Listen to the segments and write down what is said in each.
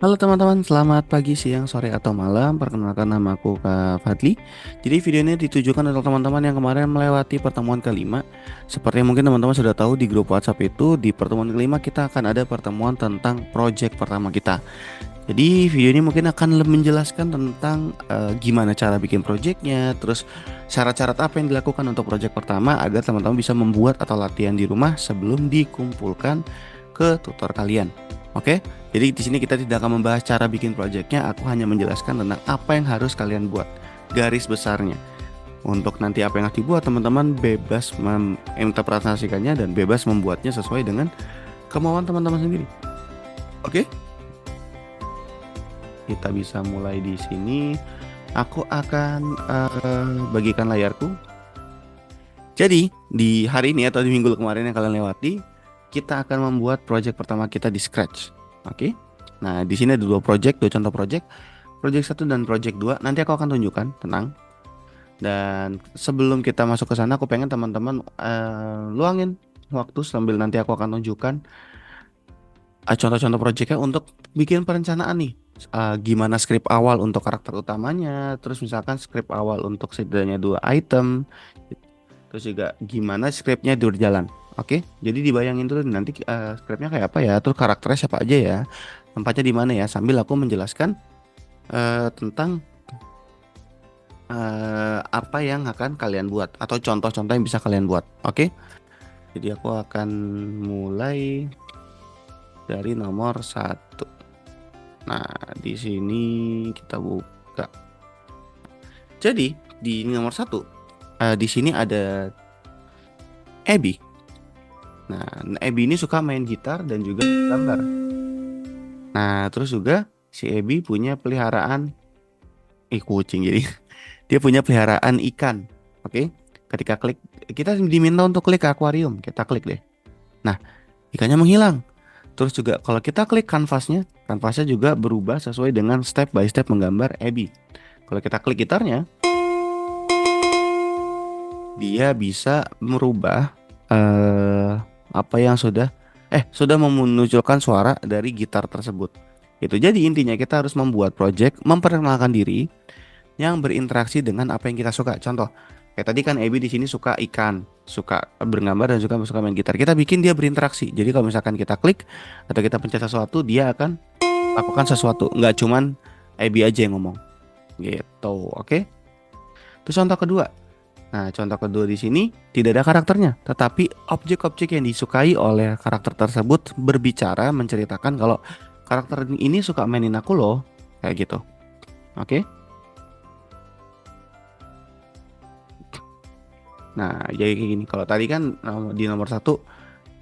Halo teman-teman, selamat pagi, siang, sore, atau malam. Perkenalkan nama aku Kak Fadli. Jadi video ini ditujukan untuk teman-teman yang kemarin melewati pertemuan kelima. Seperti yang mungkin teman-teman sudah tahu di grup WhatsApp itu, di pertemuan kelima kita akan ada pertemuan tentang project pertama kita. Jadi video ini mungkin akan menjelaskan tentang gimana cara bikin projectnya, terus syarat-syarat apa yang dilakukan untuk project pertama agar teman-teman bisa membuat atau latihan di rumah sebelum dikumpulkan ke tutor kalian. Oke, jadi di sini kita tidak akan membahas cara bikin projectnya, aku hanya menjelaskan tentang apa yang harus kalian buat, garis besarnya. Untuk nanti apa yang harus dibuat, teman-teman bebas menginterpretasikannya dan bebas membuatnya sesuai dengan kemauan teman-teman sendiri. Oke, kita bisa mulai di sini. Aku akan bagikan layarku. Jadi di hari ini atau di minggu kemarin yang kalian lewati, kita akan membuat project pertama kita di scratch. Oke. Nah, di sini ada dua project, dua contoh project. Project 1 dan project 2 nanti aku akan tunjukkan, tenang. Dan sebelum kita masuk ke sana, aku pengen teman-teman luangin waktu sambil nanti aku akan tunjukkan contoh-contoh projectnya untuk bikin perencanaan nih. Gimana script awal untuk karakter utamanya, terus misalkan script awal untuk setidaknya dua item, terus juga gimana scriptnya berjalan. Oke, jadi dibayangin dulu nanti scriptnya kayak apa ya, terus karakternya siapa aja ya, tempatnya di mana ya, sambil aku menjelaskan tentang apa yang akan kalian buat atau contoh-contoh yang bisa kalian buat. Oke, jadi aku akan mulai dari nomor satu. Nah, di sini kita buka. Jadi di nomor satu, di sini ada Abby. Nah, Abby ini suka main gitar dan juga gambar. Nah, terus juga si Abby punya peliharaan kucing jadi. Dia punya peliharaan ikan. Oke. Ketika klik, kita diminta untuk klik ke akuarium. Kita klik deh. Nah, ikannya menghilang. Terus juga kalau kita klik kanvasnya, kanvasnya juga berubah sesuai dengan step by step menggambar Abby. Kalau kita klik gitarnya, dia bisa merubah apa yang sudah memunculkan suara dari gitar tersebut. Itu jadi intinya kita harus membuat project, memperkenalkan diri yang berinteraksi dengan apa yang kita suka. Contoh, kayak tadi kan Ebi di sini suka ikan, suka bergambar dan juga suka main gitar. Kita bikin dia berinteraksi. Jadi kalau misalkan kita klik atau kita pencet sesuatu, dia akan lakukan sesuatu. Nggak cuman Ebi aja yang ngomong. Gitu, oke? Terus contoh kedua. Nah, contoh kedua di sini tidak ada karakternya, tetapi objek-objek yang disukai oleh karakter tersebut berbicara menceritakan kalau karakter ini suka mainin aku loh, kayak gitu. Oke? Nah, jadi kayak gini. Kalau tadi kan di nomor satu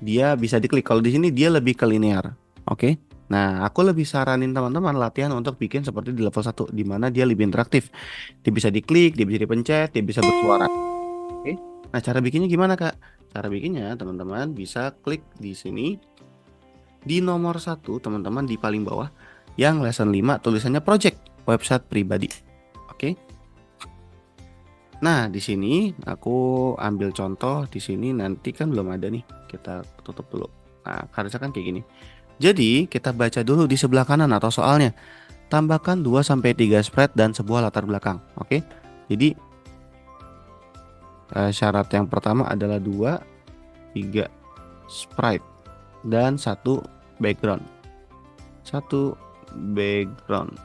dia bisa diklik. Kalau di sini dia lebih ke linear. Oke? Nah, aku lebih saranin teman-teman latihan untuk bikin seperti di level satu, di mana dia lebih interaktif. Dia bisa diklik, dia bisa dipencet, dia bisa bersuara. Oke. Nah, cara bikinnya gimana, Kak? Cara bikinnya, teman-teman bisa klik di sini. Di nomor satu, teman-teman di paling bawah, yang lesson 5 tulisannya project, website pribadi. Oke. Nah, di sini aku ambil contoh di sini nanti kan belum ada nih. Kita tutup dulu. Nah, harusnya kan kayak gini. Jadi, kita baca dulu di sebelah kanan atau soalnya. Tambahkan 2 sampai 3 sprite dan sebuah latar belakang. Oke. Jadi, syarat yang pertama adalah 2, 3 sprite dan 1 background. 1 background.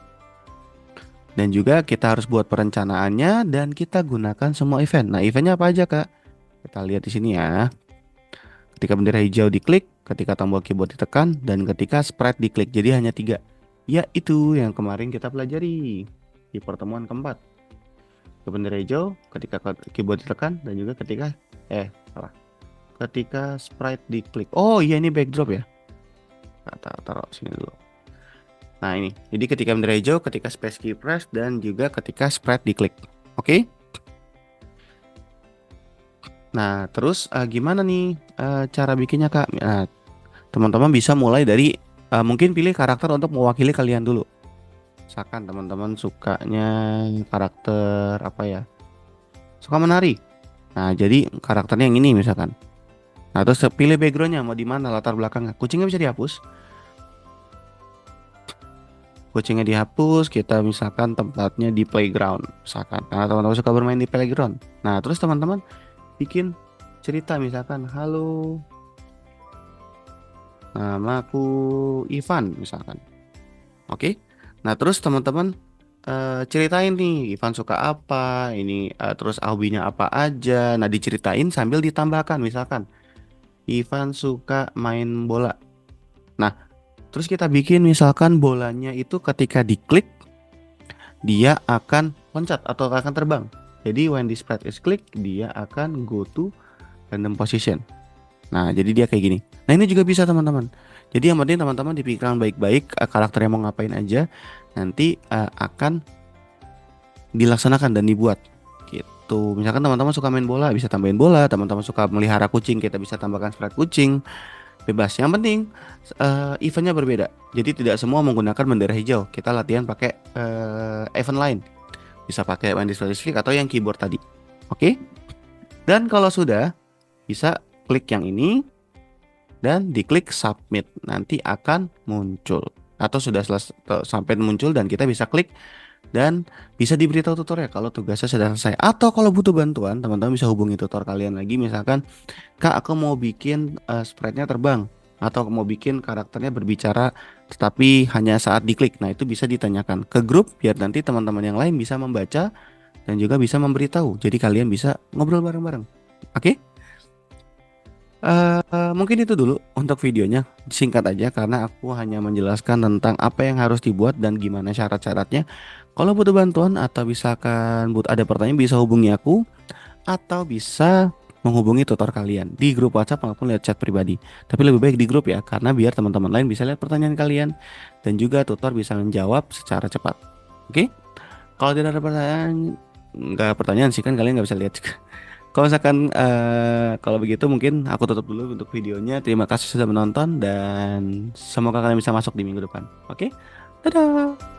Dan juga kita harus buat perencanaannya dan kita gunakan semua event. Nah, eventnya apa aja, Kak? Kita lihat di sini ya. Ketika bendera hijau diklik, ketika tombol keyboard ditekan, dan ketika sprite diklik. Jadi hanya 3. Ya, itu yang kemarin kita pelajari di pertemuan keempat. Ke bendera hijau, ketika keyboard ditekan, dan juga ketika salah. Ketika sprite diklik. Oh iya, ini backdrop ya. Nah, taruh sini dulu. Nah ini, jadi ketika bendera hijau, ketika space key press, dan juga ketika sprite diklik. Oke? Nah terus gimana nih cara bikinnya, Kak? Nah, teman-teman bisa mulai dari mungkin pilih karakter untuk mewakili kalian dulu. Misalkan teman-teman sukanya karakter apa ya? Suka menari. Nah jadi karakternya yang ini misalkan. Nah terus pilih backgroundnya mau di mana, latar belakangnya. Kucingnya bisa dihapus. kucingnya dihapus, kita misalkan tempatnya di playground, misalkan karena teman-teman suka bermain di playground. Nah, terus teman-teman bikin cerita misalkan, halo, namaku Ivan misalkan. Oke. Nah, terus teman-teman ceritain nih Ivan suka apa, ini terus hobinya apa aja. Nah, diceritain sambil ditambahkan misalkan Ivan suka main bola. Nah, terus kita bikin misalkan bolanya itu ketika diklik dia akan loncat atau akan terbang. Jadi when the sprite is click dia akan go to random position. Nah, jadi dia kayak gini. Nah, ini juga bisa teman-teman. Jadi yang penting teman-teman dipikirkan baik-baik karakternya mau ngapain aja. Nanti akan dilaksanakan dan dibuat gitu. Misalkan teman-teman suka main bola, bisa tambahin bola. Teman-teman suka melihara kucing, kita bisa tambahkan sprite kucing. Bebas. Yang penting eventnya berbeda. Jadi tidak semua menggunakan bendera hijau. Kita latihan pakai event lain. Bisa pakai main display atau yang keyboard tadi. Oke? Dan kalau sudah bisa klik yang ini dan diklik submit, nanti akan muncul atau sudah sampai muncul dan kita bisa klik dan bisa diberitahu tutornya kalau tugasnya sudah selesai. Atau kalau butuh bantuan, teman-teman bisa hubungi tutor kalian lagi, misalkan Kak, aku mau bikin sprite-nya terbang atau aku mau bikin karakternya berbicara tetapi hanya saat diklik. Nah, itu bisa ditanyakan ke grup biar nanti teman-teman yang lain bisa membaca dan juga bisa memberitahu. Jadi kalian bisa ngobrol bareng-bareng. Oke? Mungkin itu dulu untuk videonya, singkat aja karena aku hanya menjelaskan tentang apa yang harus dibuat dan gimana syarat-syaratnya. Kalau butuh bantuan atau misalkan ada pertanyaan bisa hubungi aku atau bisa menghubungi tutor kalian di grup WhatsApp maupun lihat chat pribadi. Tapi lebih baik di grup ya karena biar teman-teman lain bisa lihat pertanyaan kalian dan juga tutor bisa menjawab secara cepat. Oke? Kalau tidak ada pertanyaan, nggak pertanyaan sih kan kalian nggak bisa lihat juga. Kalau misalkan kalau begitu mungkin aku tutup dulu untuk videonya. Terima kasih sudah menonton dan semoga kalian bisa masuk di minggu depan. Oke? Dadah.